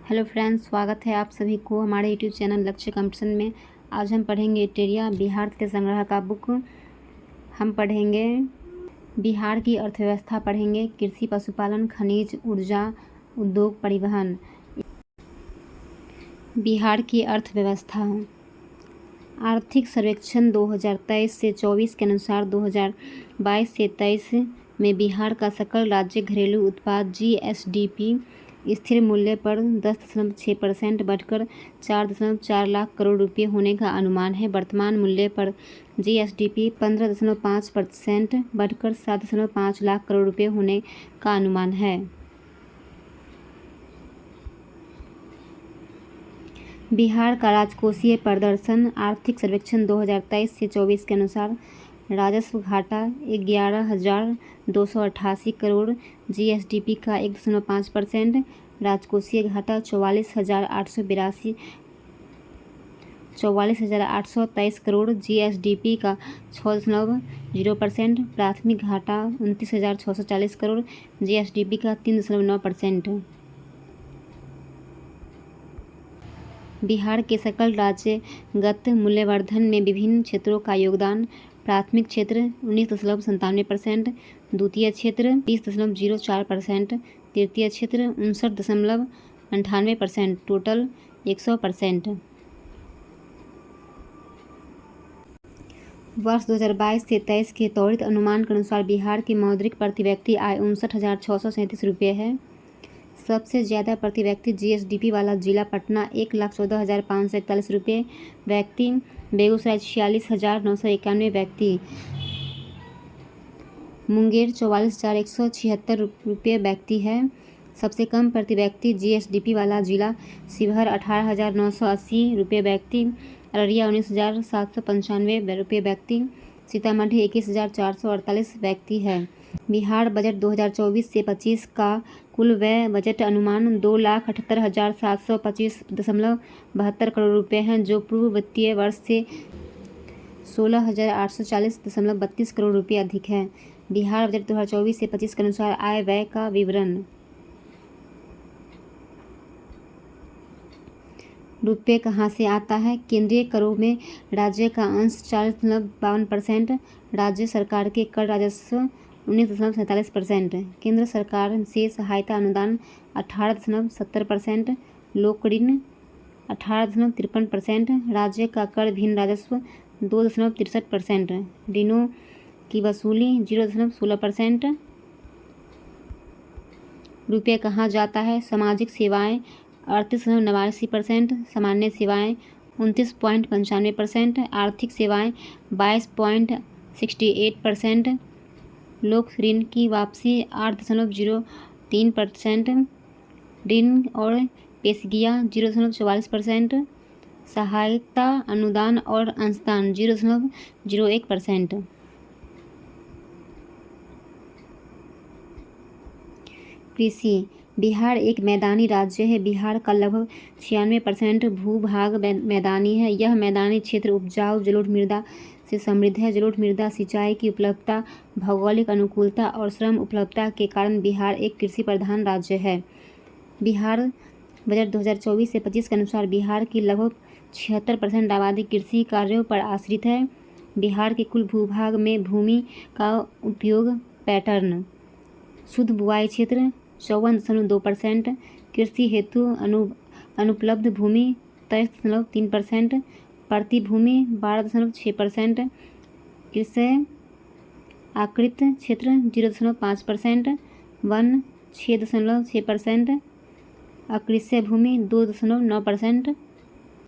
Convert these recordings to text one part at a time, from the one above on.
Hello friends, स्वागत है आप सभी को हमारे यूट्यूब चैनल लक्ष्य कंपटीशन में। आज हम पढ़ेंगे टेरिया बिहार के संग्रह का बुक। हम पढ़ेंगे बिहार की अर्थव्यवस्था, पढ़ेंगे कृषि, पशुपालन, खनिज, ऊर्जा, उद्योग, परिवहन। बिहार की अर्थव्यवस्था। आर्थिक सर्वेक्षण 2023 से 24 के अनुसार 2022 से 23 में बिहार का सकल राज्य घरेलू उत्पाद GSDP स्थिर मूल्य पर 10.6% बढ़कर 4.4 लाख करोड़ रुपये होने का अनुमान है। वर्तमान मूल्य पर GSDP 15.5% बढ़कर 7.5 लाख करोड़ रुपये होने का अनुमान है। बिहार का राजकोषीय प्रदर्शन। आर्थिक सर्वेक्षण 2023 से 24 के अनुसार राजस्व घाटा 11,288 करोड़, GSDP का 1.5%, राजकोषीय घाटा 44,823 करोड़, GSDP का 6.0%, प्राथमिक घाटा 29,640 करोड़, GSDP का 3.9%। बिहार के सकल राज्यगत मूल्यवर्धन में विभिन्न क्षेत्रों का योगदान। प्राथमिक क्षेत्र 19.97%, द्वितीय क्षेत्र 30.04%, तृतीय क्षेत्र 59.98%, टोटल 100%। वर्ष 2022 से 23 के त्वरित अनुमान के अनुसार बिहार की मौद्रिक प्रति व्यक्ति आय 59,637 रुपये है। सबसे ज़्यादा प्रति व्यक्ति GSDP वाला जिला पटना 1,14,541 रुपये व्यक्ति, बेगूसराय 46,991 व्यक्ति, मुंगेर 44,176 रुपये व्यक्ति है। सबसे कम प्रति व्यक्ति GSDP वाला जिला शिवहर 18,980 रुपये व्यक्ति, अररिया 19,795 रुपये व्यक्ति, सीतामढ़ी 21,448 व्यक्ति है। बिहार बजट 2024 से 25 का कुल व्यय बजट अनुमान 2,78,725.72 करोड़ रुपये हैं, जो पूर्व वित्तीय वर्ष से 16,840.32 करोड़ रुपये अधिक है। बिहार बजट 2024 से 25 के अनुसार आय व्यय का विवरण। रुपये कहाँ से आता है? केंद्रीय करों में राज्य का अंश 40.52%, राज्य सरकार के कर राजस्व 19.47%, केंद्र सरकार से सहायता अनुदान 18.70%, लोक ऋण 18.53%, राज्य का कर भिन्न राजस्व 2.63%, ऋणों की वसूली 0.16%। रुपये कहाँ जाता है? सामाजिक सेवाएं 38.89%, सामान्य सेवाएं 29.95%, आर्थिक सेवाएं 22.68%, लोक ऋण की वापसी 8.03%, ऋण और पेशगियाँ 0.44%, सहायता अनुदान और अंशदान 0.01%। कृषि। बिहार एक मैदानी राज्य है। बिहार का लगभग 96% भूभाग मैदानी है। यह मैदानी क्षेत्र उपजाऊ जलोढ़ मृदा से समृद्ध है। जलोढ़ मृदा, सिंचाई की उपलब्धता, भौगोलिक अनुकूलता और श्रम उपलब्धता के कारण बिहार एक कृषि प्रधान राज्य है। बिहार बजट 2024 से 25 के अनुसार बिहार की लगभग 76% आबादी कृषि कार्यों पर आश्रित है। बिहार के कुल भूभाग में भूमि का उपयोग पैटर्न। शुद्ध बुआई क्षेत्र 54.2%, कृषि हेतु अनुपलब्ध भूमि 23.3%, प्रति भूमि 12.6%, कृषि आकृत क्षेत्र 0.5%, वन 6.6%, अकृषि भूमि 2.9%।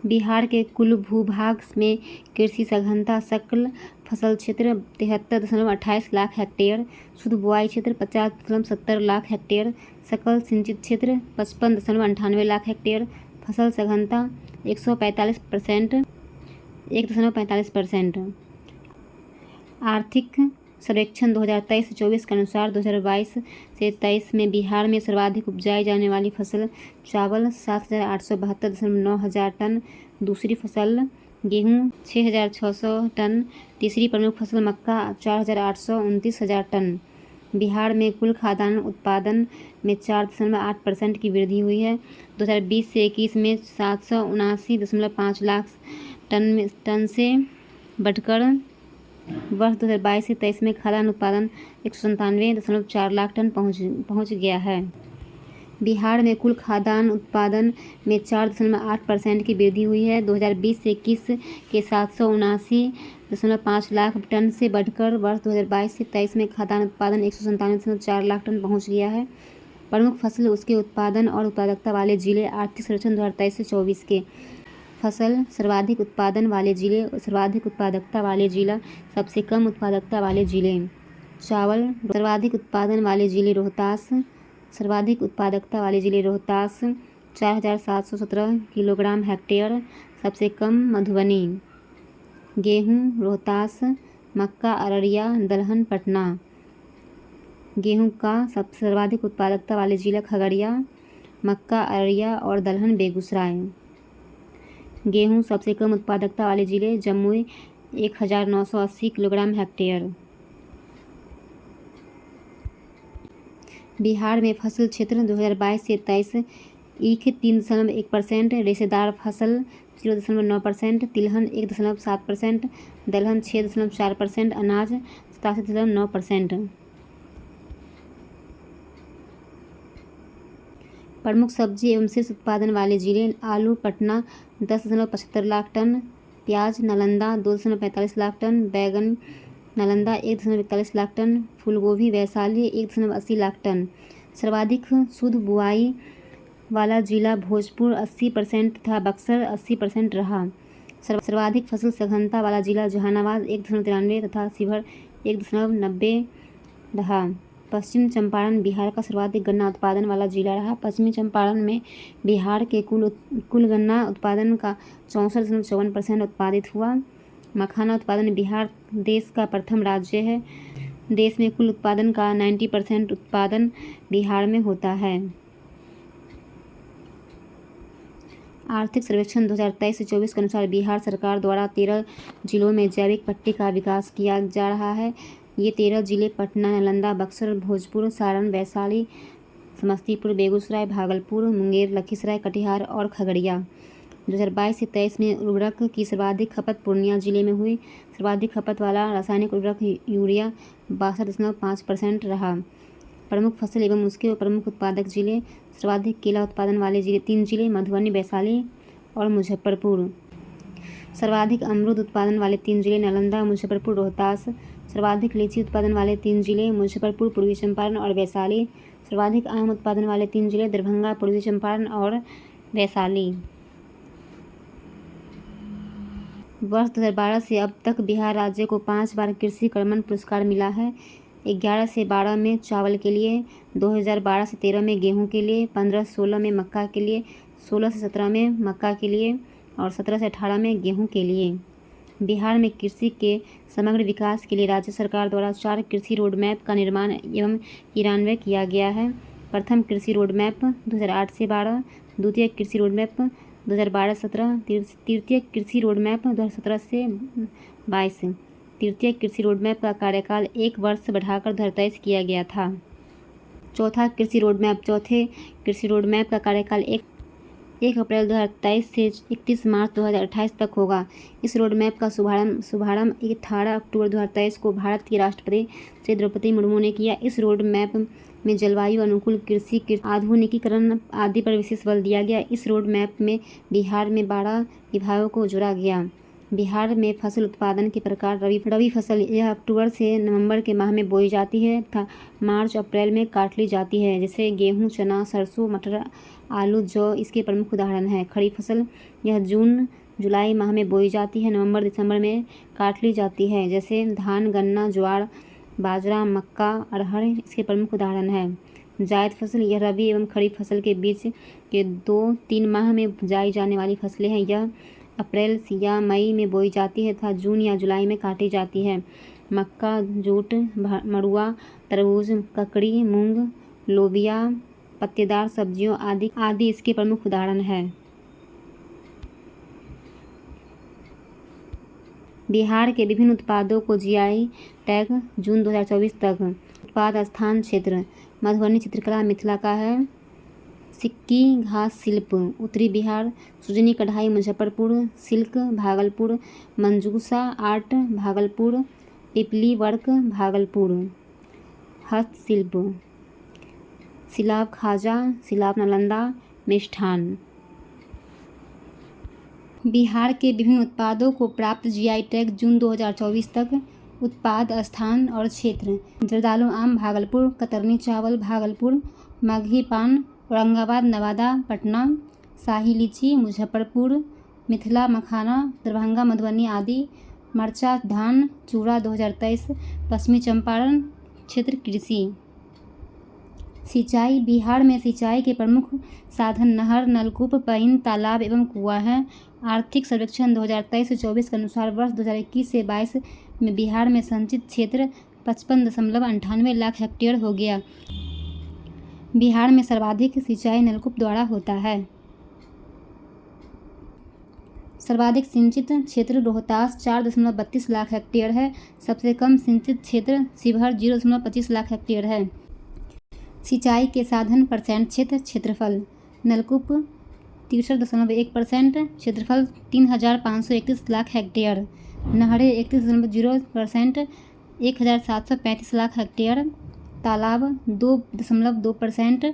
बिहार के कुल भूभाग में कृषि सघनता सकल फसल क्षेत्र 73.28 लाख हेक्टेयर, शुद्ध बुआई क्षेत्र 50.70 लाख हेक्टेयर, सकल सिंचित क्षेत्र 55.98 लाख हेक्टेयर, फसल सघनता 1.45%। आर्थिक सर्वेक्षण 2023 से 24 के अनुसार 2022 से 23 में बिहार में सर्वाधिक उपजाई जाने वाली फसल चावल 7,872.9 हज़ार टन, दूसरी फसल गेहूँ 6,600 टन, तीसरी प्रमुख फसल मक्का 4,829 हज़ार टन। बिहार में कुल खाद्यान्न उत्पादन में 4.8% की वृद्धि हुई है। 2020 से 21 में 779.5 लाख टन से बढ़कर वर्ष 2022 से 23 में खाद्यान्न उत्पादन 197.4 लाख टन पहुँच गया है। बिहार में कुल खाद्यान्न उत्पादन में 4.8% की वृद्धि हुई है। 2020 से 21 के 779.5 लाख टन से बढ़कर वर्ष 2022 से 23 में खाद्यान्न उत्पादन 197.4 लाख टन पहुँच गया है। प्रमुख फसल, उसके उत्पादन और उत्पादकता वाले जिले, आर्थिक सर्वेक्षण 2023 से 24 के। फसल, सर्वाधिक उत्पादन वाले जिले, सर्वाधिक उत्पादकता वाले जिला, सबसे कम उत्पादकता वाले जिले। चावल, सर्वाधिक उत्पादन वाले जिले रोहतास, सर्वाधिक उत्पादकता वाले जिले रोहतास 4,717 किलोग्राम हेक्टेयर, सबसे कम मधुबनी। गेहूँ, रोहतास, मक्का, अररिया, दलहन, पटना। गेहूँ का सर्वाधिक उत्पादकता वाले जिला खगड़िया, मक्का, अररिया और दलहन बेगूसराय। गेहूँ सबसे कम उत्पादकता वाले जिले जमुई 1,980 किलोग्राम हेक्टेयर। बिहार में फसल क्षेत्र 2022 से 23 ईख 3.1%, रेशेदार फसल 0.9%, तिलहन 1.7%, दलहन 6.4%, अनाज 87.9%। प्रमुख सब्जी एवं शीर्ष उत्पादन वाले जिले आलू पटना 10.75 लाख टन, प्याज नालंदा 2.45 लाख टन, बैगन नालंदा 1.41 लाख टन, फूलगोभी वैशाली 1.80 लाख टन। सर्वाधिक शुद्ध बुआई वाला जिला भोजपुर 80% तथा बक्सर 80% रहा। सर्वाधिक फसल सघनता वाला जिला जहानाबाद 1.93 तथा शिवहर 1.90 रहा। पश्चिम चंपारण बिहार का सर्वाधिक गन्ना उत्पादन वाला जिला रहा। पश्चिमी चंपारण में बिहार के कुल गन्ना उत्पादन का 64.54% उत्पादित हुआ। मखाना उत्पादन बिहार देश का प्रथम राज्य है। देश में कुल उत्पादन का 90% उत्पादन बिहार में होता है। आर्थिक सर्वेक्षण 2023 से 24 के अनुसार बिहार सरकार द्वारा 13 जिलों में जैविक पट्टी का विकास किया जा रहा है। ये 13 जिले पटना, नालंदा, बक्सर, भोजपुर, सारण, वैशाली, समस्तीपुर, बेगूसराय, भागलपुर, मुंगेर, लखीसराय, कटिहार और खगड़िया। 2022 से 23 में उर्वरक की सर्वाधिक खपत पूर्णिया जिले में हुई। सर्वाधिक खपत वाला रासायनिक उर्वरक यूरिया 62.5% रहा। प्रमुख फसल एवं उसके प्रमुख उत्पादक जिले, सर्वाधिक केला उत्पादन वाले जिले 3 जिले मधुबनी, वैशाली और मुजफ्फरपुर। सर्वाधिक अमरूद उत्पादन वाले 3 जिले नालंदा, मुजफ्फरपुर, रोहतास। सर्वाधिक लीची उत्पादन वाले 3 जिले मुजफ्फरपुर, पूर्वी चंपारण और वैशाली। सर्वाधिक आम उत्पादन वाले 3 जिले दरभंगा, पूर्वी चंपारण और वैशाली। वर्ष 2012 से अब तक बिहार राज्य को 5 बार कृषि कर्मण पुरस्कार मिला है। 11 से 12 में चावल के लिए, 2012 से 13 में गेहूं के लिए, 15-16 में मक्का के लिए, 16 से 17 में मक्का के लिए और 17 से 18 में गेहूं के लिए। बिहार में कृषि के समग्र विकास के लिए राज्य सरकार द्वारा 4 कृषि रोडमैप का निर्माण एवं क्रियान्वयन किया गया है। प्रथम कृषि रोडमैप 2008 से 12, द्वितीय कृषि रोडमैप 2012-17, तृतीय कृषि रोडमैप 2017 से 22। तृतीय कृषि रोडमैप का कार्यकाल 1 वर्ष बढ़ाकर 2023 किया गया था। चौथे कृषि रोडमैप का कार्यकाल 1 अप्रैल 2023 से 31 मार्च 2028 तक होगा। इस रोडमैप का शुभारंभ 18 अक्टूबर 2023 को भारत की राष्ट्रपति श्री द्रौपदी मुर्मू ने किया। इस रोडमैप में जलवायु अनुकूल कृषि, आधुनिकीकरण आदि पर विशेष बल दिया गया। इस रोडमैप में बिहार में 12 विभागों को जोड़ा गया। बिहार में फसल उत्पादन के प्रकार रबी फसल यह अक्टूबर से नवंबर के माह में बोई जाती है तथा मार्च अप्रैल में काट ली जाती है। जैसे गेहूं, चना, सरसों, मटर, आलू, जौ इसके प्रमुख उदाहरण हैं। खरीफ फसल यह जून जुलाई माह में बोई जाती है, नवंबर दिसंबर में काट ली जाती है। जैसे धान, गन्ना, ज्वार, बाजरा, मक्का, अरहर इसके प्रमुख उदाहरण हैं। जायद फसल यह रबी एवं खरीफ फसल के बीच के 2-3 माह में बुआई जाने वाली फसलें हैं। यह अप्रैल या मई में बोई जाती है तथा जून या जुलाई में काटी जाती है। मक्का, जूट, मड़ुआ, तरबूज, ककड़ी, मूंग, लोबिया, पत्तेदार सब्जियों आदि इसके प्रमुख उदाहरण हैं। बिहार के विभिन्न उत्पादों को जीआई टैग जून 2024 तक उत्पाद स्थान क्षेत्र मधुबनी चित्रकला मिथिला का है। सिक्की घास शिल्प उत्तरी बिहार। सुजनी कढ़ाई मुजफ्फरपुर। सिल्क भागलपुर। मंजूसा आर्ट भागलपुर। पिपली वर्क भागलपुर। हस्तशिल्प सिलाव खाजा सिलाव नालंदा। मिष्ठान। बिहार के विभिन्न उत्पादों को प्राप्त जीआई टैग जून 2024 तक। उत्पाद स्थान और क्षेत्र जर्दालू आम भागलपुर। कतरनी चावल भागलपुर। मगही पान औरंगाबाद नवादा पटना। शाही लीची मुजफ्फरपुर। मिथिला मखाना दरभंगा मधुबनी आदि। मरचा धान चूड़ा 2023। पश्चिमी चंपारण क्षेत्र कृषि। सिंचाई बिहार में सिंचाई के प्रमुख साधन नहर नलकूप पईन तालाब एवं कुआं हैं। आर्थिक सर्वेक्षण 2023 से 24 के अनुसार वर्ष 2021 से 22 में बिहार में संचित क्षेत्र 55.98 लाख हेक्टेयर हो गया। बिहार में सर्वाधिक सिंचाई नलकूप द्वारा होता है। सर्वाधिक सिंचित क्षेत्र रोहतास 4.32 लाख हेक्टेयर है। सबसे कम सिंचित क्षेत्र शिवहर 0.25 लाख हेक्टेयर है। सिंचाई के साधन परसेंट क्षेत्रफल नलकूप 63.1%। क्षेत्रफल 3,531 लाख हेक्टेयर। नहरें 31.0% 1,735 लाख हेक्टेयर। तालाब 2.2%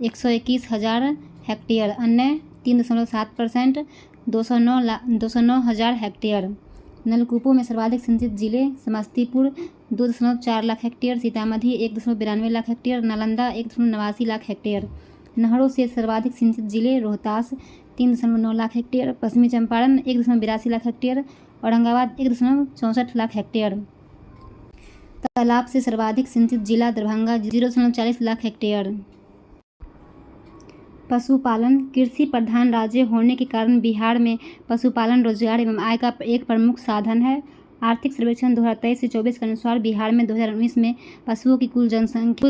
121,000 हेक्टेयर। अन्य 3.7% 209,000 हेक्टेयर। नलकूपों में सर्वाधिक सिंचित जिले Samastipur 2.4 lakh hectare. Sitamarhi 1.92 lakh hectare. Nalanda 1.89 lakh hectare. नहरों से सर्वाधिक सिंचित जिले रोहतास 3.9 लाख हेक्टेयर। पश्चिमी चंपारण 1.82 लाख हेक्टेयर। औरंगाबाद 1.64 लाख हेक्टेयर। तालाब से सर्वाधिक सिंचित जिला दरभंगा 0.40 लाख हेक्टेयर। पशुपालन कृषि प्रधान राज्य होने के कारण बिहार में पशुपालन रोजगार एवं आय का एक प्रमुख साधन है। आर्थिक सर्वेक्षण 2023 से 24 के अनुसार बिहार में 2019 में पशुओं की कुल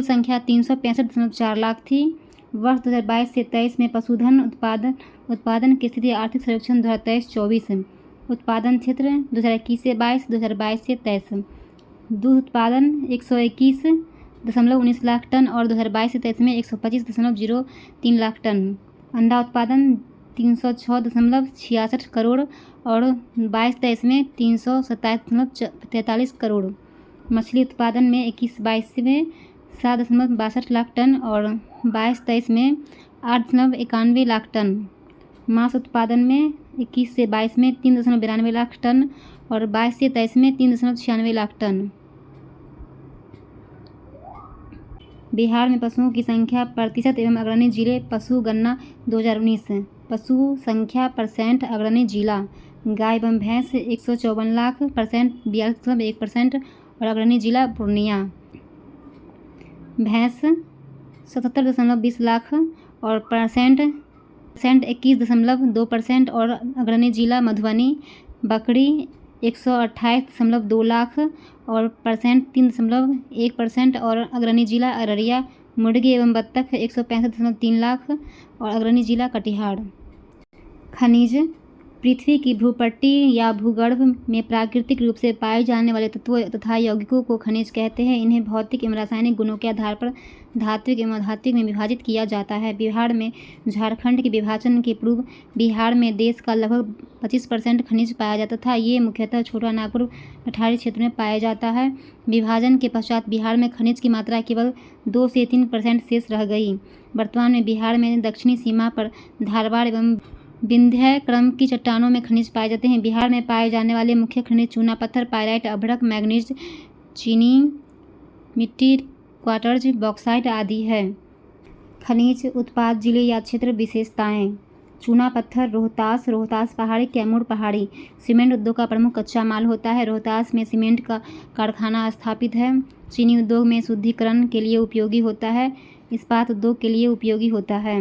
संख्या 365.4 लाख थी। वर्ष 2022 से 23 में पशुधन उत्पादन की स्थिति आर्थिक सर्वेक्षण 2023-24 उत्पादन क्षेत्र 2021 से 22 2022 से 23 दूध उत्पादन 121.19 लाख टन और 2022 से 23 में 125.03 लाख टन। अंडा उत्पादन 306.66 करोड़ और 22-23 में 327.43 करोड़। मछली उत्पादन में 21-22 में 7.62 लाख टन और 22-23 में 8.91 लाख टन। मांस उत्पादन में 21 से 22 में 3.92 लाख टन और 22 से 23 में 3.96 लाख टन। बिहार में पशुओं की संख्या प्रतिशत एवं अग्रणी जिले पशु गणना 2019 पशु संख्या परसेंट अग्रणी जिला गाय एवं भैंस 154 लाख परसेंट 42.1% और अग्रणी जिला पूर्णिया। भैंस 77.20 लाख और परसेंट 21.2% और अग्रणी जिला मधुबनी। बकरी 128.2 लाख और परसेंट 3.1% और अग्रणी जिला अररिया। मुर्गी एवं बत्तख 165.3 लाख और अग्रणी जिला कटिहार। खनिज पृथ्वी की भूपट्टी या भूगर्भ में प्राकृतिक रूप से पाए जाने वाले तत्वों तथा यौगिकों को खनिज कहते हैं। इन्हें भौतिक एवं रासायनिक गुणों के आधार पर धात्विक एवं अधात्विक में विभाजित किया जाता है। बिहार में झारखंड के विभाजन के पूर्व बिहार में देश का लगभग 25% खनिज पाया जाता था। ये मुख्यतः छोटा नागपुर पठारी क्षेत्र में पाया जाता है। विभाजन के पश्चात बिहार में खनिज की मात्रा केवल 2 से 3% शेष रह गई। वर्तमान में बिहार में दक्षिणी सीमा पर धारवाड़ एवं विंध्य क्रम की चट्टानों में खनिज पाए जाते हैं। बिहार में पाए जाने वाले मुख्य खनिज चूना पत्थर पायराइट अभ्रक मैग्नीज चीनी मिट्टी क्वार्ट्ज बॉक्साइट आदि है। खनिज उत्पाद जिले या क्षेत्र विशेषताएं चूना पत्थर रोहतास पहाड़ी कैमूर पहाड़ी। सीमेंट उद्योग का प्रमुख कच्चा माल होता है। रोहतास में सीमेंट का कारखाना स्थापित है। चीनी उद्योग में शुद्धिकरण के लिए उपयोगी होता है। इस्पात उद्योग के लिए उपयोगी होता है।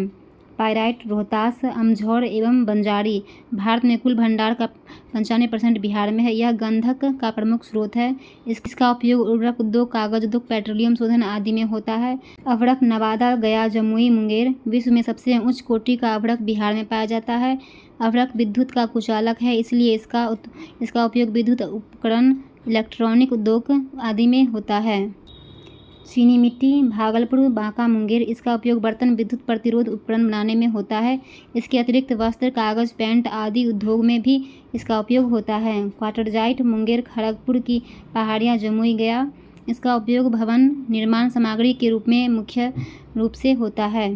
पायराइट रोहतास अमझौर एवं बंजारी। भारत में कुल भंडार का 95% बिहार में है। यह गंधक का प्रमुख स्रोत है। इसका उपयोग उर्वरक उद्योग कागज उद्योग पेट्रोलियम शोधन आदि में होता है। अभ्रक नवादा गया जमुई मुंगेर। विश्व में सबसे उच्च कोटि का अभ्रक बिहार में पाया जाता है। अभ्रक विद्युत का कुचालक है, इसलिए इसका उपयोग विद्युत उपकरण इलेक्ट्रॉनिक उद्योग आदि में होता है। चीनी मिट्टी, भागलपुर, बांका, मुंगेर। इसका उपयोग बर्तन विद्युत प्रतिरोध उपकरण बनाने में होता है। इसके अतिरिक्त वस्त्र, कागज, पेंट आदि उद्योग में भी इसका उपयोग होता है। क्वार्टरजाइट, मुंगेर, खड़गपुर की पहाड़ियाँ, जमुई, गया। इसका उपयोग भवन निर्माण सामग्री के रूप में मुख्य रूप से होता है।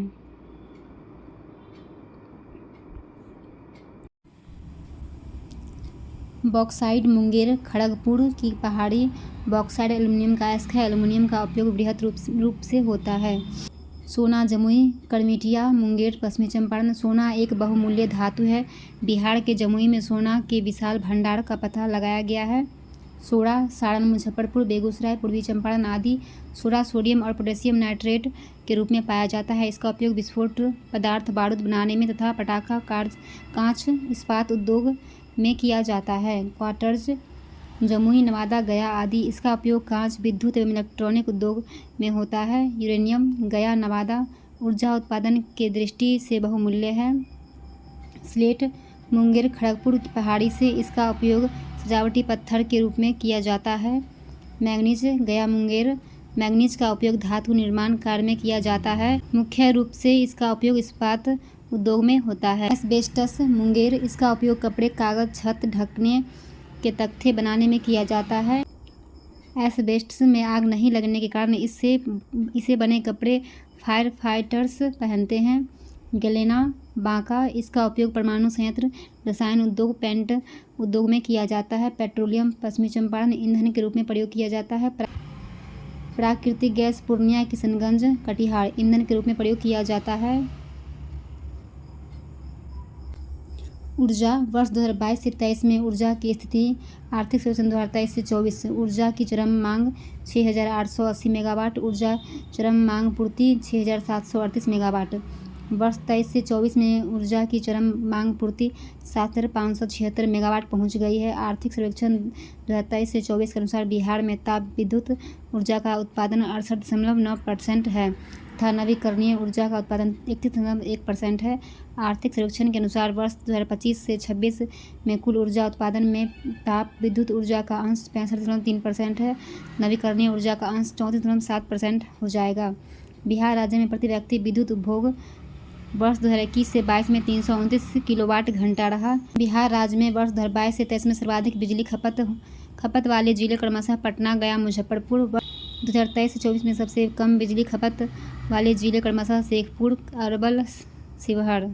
बॉक्साइट, मुंगेर, खड़गपुर की पहाड़ी। बॉक्साइट एल्युमिनियम का अयस्क है। एल्युमिनियम का उपयोग बृहद रूप से होता है। सोना, जमुई, करमिटिया, मुंगेर, पश्चिमी चंपारण। सोना एक बहुमूल्य धातु है। बिहार के जमुई में सोना के विशाल भंडार का पता लगाया गया है। सोडा, सारण, मुजफ्फरपुर, बेगूसराय, पूर्वी चंपारण आदि। सोडा सोडियम और पोटेशियम नाइट्रेट के रूप में पाया जाता है। इसका उपयोग विस्फोट पदार्थ, बारूद बनाने में तथा पटाखा, कांच, इस्पात उद्योग में किया जाता है। क्वार्ट्ज, जमुई, नवादा, गया आदि। इसका उपयोग कांच, विद्युत एवं इलेक्ट्रॉनिक उद्योग में होता है। यूरेनियम, गया, नवादा ऊर्जा उत्पादन के दृष्टि से बहुमूल्य है। स्लेट, मुंगेर, खड़गपुर की पहाड़ी से। इसका उपयोग सजावटी पत्थर के रूप में किया जाता है। मैग्नीज, गया, मुंगेर। मैग्नीज का उपयोग धातु निर्माण कार्य में किया जाता है। मुख्य रूप से इसका उपयोग इस्पात उद्योग में होता है। एस्बेस्टस, मुंगेर। इसका उपयोग कपड़े, कागज, छत ढकने के तख्ते बनाने में किया जाता है। एस्बेस्टस में आग नहीं लगने के कारण इसे बने कपड़े फायर फाइटर्स पहनते हैं। गलेना, बांका। इसका उपयोग परमाणु संयंत्र, रसायन उद्योग, पेंट उद्योग में किया जाता है। पेट्रोलियम, पश्चिमी चंपारण ईंधन के रूप में प्रयोग किया जाता है। प्राकृतिक गैस, पूर्णिया, किशनगंज, कटिहार ईंधन के रूप में प्रयोग किया जाता है। ऊर्जा, वर्ष 2022 से 23 में ऊर्जा की स्थिति। आर्थिक सर्वेक्षण 2023 से 24। ऊर्जा की चरम मांग 6,880 मेगावाट। ऊर्जा चरम मांग पूर्ति 6,738 मेगावाट। वर्ष 23 से 24 में ऊर्जा की चरम मांग पूर्ति 7,576 मेगावाट पहुंच गई है। आर्थिक सर्वेक्षण 2023 से 24 के अनुसार बिहार में ताप विद्युत ऊर्जा का उत्पादन 68.9% है तथा नवीकरणीय ऊर्जा का उत्पादन 31.1% है। आर्थिक सर्वेक्षण के अनुसार वर्ष 2025 से 26 में कुल ऊर्जा उत्पादन में ताप विद्युत ऊर्जा का अंश 65.3% है। नवीकरणीय ऊर्जा का अंश 34.7% हो जाएगा। बिहार राज्य में प्रति व्यक्ति विद्युत उपभोग वर्ष 2021 से 22 में 329 किलोवाट घंटा रहा। बिहार राज्य में वर्ष 2022 से 23 में सर्वाधिक बिजली खपत वाले जिले क्रमशः पटना, गया, मुजफ्फरपुर। वर्ष 2023 से 24 में सबसे कम बिजली खपत वाले जिले क्रमशः शेखपुर, अरवल, शिवहर।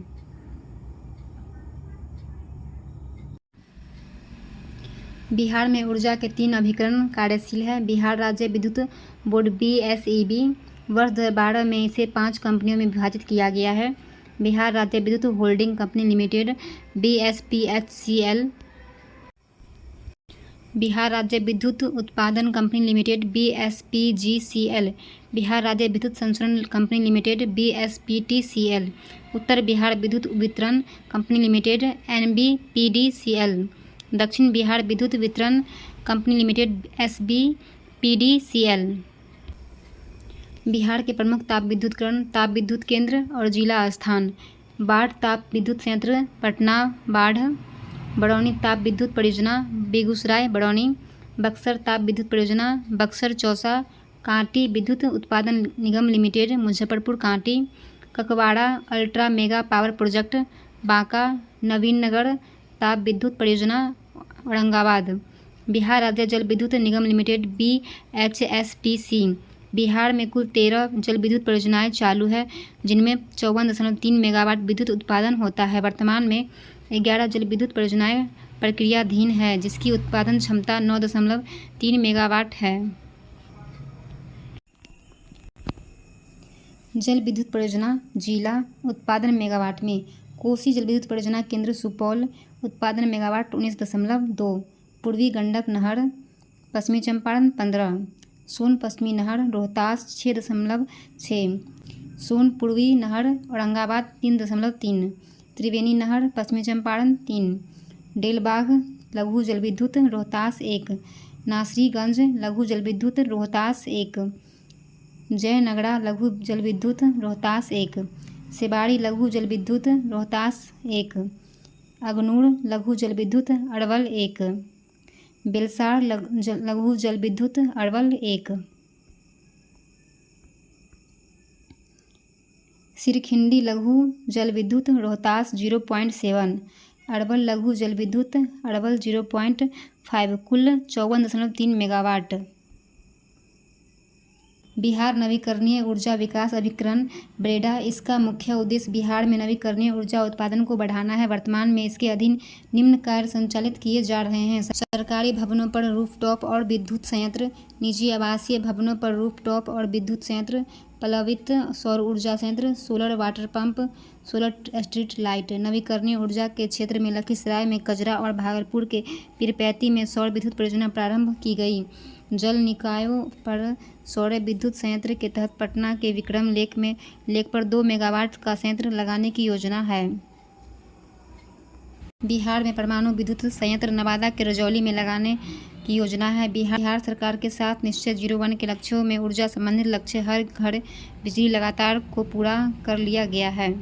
बिहार में ऊर्जा के 3 अभिकरण कार्यशील है। बिहार राज्य विद्युत बोर्ड BSEB। वर्ष 2012 में इसे 5 कंपनियों में विभाजित किया गया है। बिहार राज्य विद्युत holding company limited BSPHCL। Bihar राज्य विद्युत उत्पादन कंपनी लिमिटेड BSPGCL। बिहार राज्य विद्युत संचरण कंपनी लिमिटेड BSPTCL। उत्तर बिहार विद्युत वितरण कंपनी लिमिटेड NBPDCL। दक्षिण बिहार विद्युत वितरण कंपनी लिमिटेड SBPDCL। बिहार के प्रमुख ताप विद्युतकरण, ताप विद्युत केंद्र और जिला स्थान। बाढ़ ताप विद्युत संयंत्र पटना बाढ़। बरौनी ताप विद्युत परियोजना बेगूसराय बरौनी। बक्सर ताप विद्युत परियोजना Buxar Chausa. Kanti Vidyut Utpadan Nigam limited Muzaffarpur Kanti. Kakwara ultra mega power project Banka. Nabinagar ताप विद्युत परियोजना औरंगाबाद। बिहार राज्य जल विद्युत निगम लिमिटेड BHSPC। बिहार में कुल 13 जल विद्युत परियोजनाएं चालू है जिनमें 54.3 मेगावाट विद्युत उत्पादन होता है। वर्तमान में 11 जल विद्युत परियोजनाएं प्रक्रियाधीन है जिसकी उत्पादन क्षमता 9.3 मेगावाट है। जल विद्युत परियोजना जिला उत्पादन मेगावाट में। कोसी जल विद्युत परियोजना केंद्र सुपौल उत्पादन मेगावाट 19.2। पूर्वी गंडक नहर पश्चिमी चंपारण 15। सोन पश्चिमी नहर रोहतास 6.6। सोन पूर्वी नहर औरंगाबाद 3.3। त्रिवेणी नहर पश्चिमी चंपारण 3। डेलबाग लघु जल विद्युत रोहतास 1। नासरीगंज लघु जल विद्युत रोहतास 1। जयनगरा लघु जल विद्युत रोहतास 1। सेबाड़ी लघु जल विद्युत रोहतास 1। अगनूर लघु जल विद्युत अरवल 1। बेलसार लघु जल विद्युत अरवल 1। सिरखिंडी लघु जल विद्युत रोहतास 0.7, अरवल लघु जल विद्युत अरवल 0.5, कुल 54.3 मेगावाट। बिहार नवीकरणीय ऊर्जा विकास अभिकरण ब्रेडा। इसका मुख्य उद्देश्य बिहार में नवीकरणीय ऊर्जा उत्पादन को बढ़ाना है। वर्तमान में इसके अधीन निम्न कार्य संचालित किए जा रहे हैं: सरकारी भवनों पर रूफटॉप और विद्युत संयंत्र, निजी आवासीय भवनों पर रूफटॉप और विद्युत संयंत्र, प्लावित सौर ऊर्जा संयंत्र, solar water pump, solar street light. नवीकरणीय ऊर्जा के क्षेत्र में लखीसराय में कजरा और भागलपुर के पीरपैंती में सौर विद्युत परियोजना प्रारंभ की गई। जल निकायों पर सौर विद्युत संयंत्र के तहत पटना के विक्रम लेक पर 2 मेगावाट का संयंत्र लगाने की योजना है। बिहार में परमाणु विद्युत संयंत्र नवादा के रजौली में लगाने की योजना है। बिहार सरकार के साथ निश्चय 01 के लक्ष्यों में ऊर्जा संबंधित लक्ष्य हर घर बिजली लगातार को पूरा कर लिया गया है।